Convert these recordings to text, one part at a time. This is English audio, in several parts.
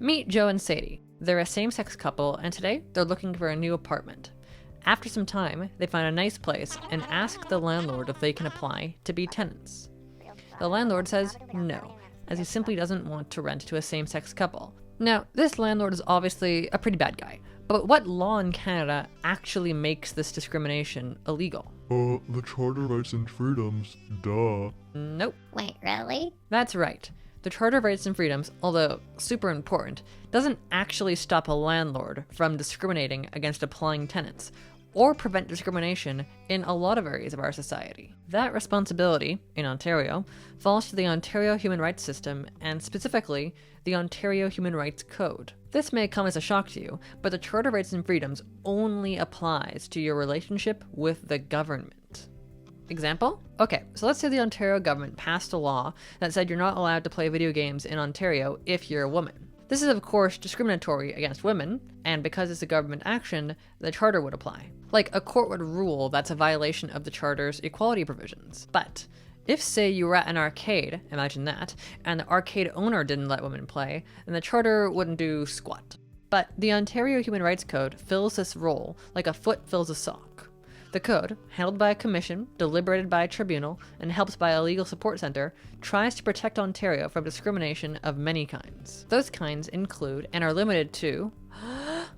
Meet Joe and Sadie. They're a same-sex couple, and today they're looking for a new apartment. After some time, they find a nice place and ask the landlord if they can apply to be tenants. The landlord says no, as he simply doesn't want to rent to a same-sex couple. Now, this landlord is obviously a pretty bad guy, but what law in Canada actually makes this discrimination illegal? The Charter Rights and Freedoms, duh. Nope. Wait, really? That's right. The Charter of Rights and Freedoms, although super important, doesn't actually stop a landlord from discriminating against applying tenants, or prevent discrimination in a lot of areas of our society. That responsibility, in Ontario, falls to the Ontario Human Rights System, and specifically, the Ontario Human Rights Code. This may come as a shock to you, but the Charter of Rights and Freedoms only applies to your relationship with the government. Example? Okay, so let's say the Ontario government passed a law that said you're not allowed to play video games in Ontario if you're a woman. This is of course discriminatory against women, and because it's a government action, the charter would apply. Like, a court would rule that's a violation of the charter's equality provisions. But if, say, you were at an arcade, imagine that, and the arcade owner didn't let women play, then the charter wouldn't do squat. But the Ontario Human Rights Code fills this role like a foot fills a sock. The code, handled by a commission, deliberated by a tribunal, and helped by a legal support center, tries to protect Ontario from discrimination of many kinds. Those kinds include, and are limited to,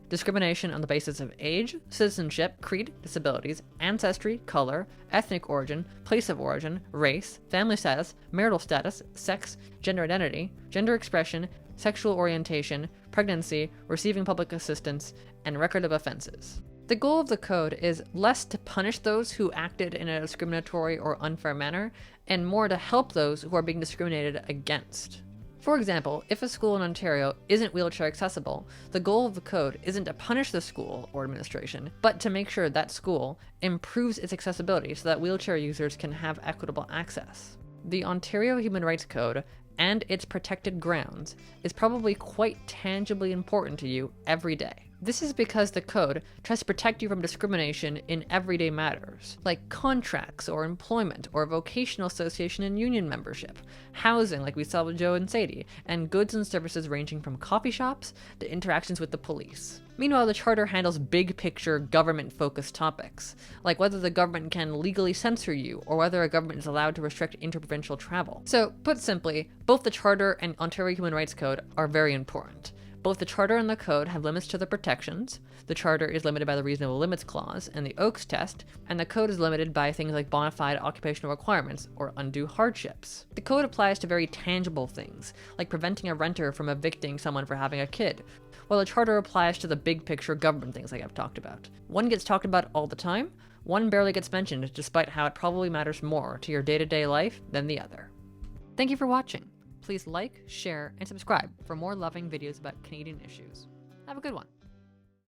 discrimination on the basis of age, citizenship, creed, disabilities, ancestry, color, ethnic origin, place of origin, race, family status, marital status, sex, gender identity, gender expression, sexual orientation, pregnancy, receiving public assistance, and record of offenses. The goal of the code is less to punish those who acted in a discriminatory or unfair manner, and more to help those who are being discriminated against. For example, if a school in Ontario isn't wheelchair accessible, the goal of the code isn't to punish the school or administration, but to make sure that school improves its accessibility so that wheelchair users can have equitable access. The Ontario Human Rights Code and its protected grounds is probably quite tangibly important to you every day. This is because the code tries to protect you from discrimination in everyday matters, like contracts or employment or vocational association and union membership, housing like we saw with Joe and Sadie, and goods and services ranging from coffee shops to interactions with the police. Meanwhile, the Charter handles big picture government-focused topics, like whether the government can legally censor you or whether a government is allowed to restrict interprovincial travel. So, put simply, both the Charter and Ontario Human Rights Code are very important. Both the Charter and the Code have limits to the protections. The Charter is limited by the Reasonable Limits Clause and the Oakes Test, and the Code is limited by things like bona fide occupational requirements or undue hardships. The Code applies to very tangible things, like preventing a renter from evicting someone for having a kid, while the Charter applies to the big picture government things like I've talked about. One gets talked about all the time, one barely gets mentioned, despite how it probably matters more to your day-to-day life than the other. Thank you for watching. Please like, share, and subscribe for more loving videos about Canadian issues. Have a good one.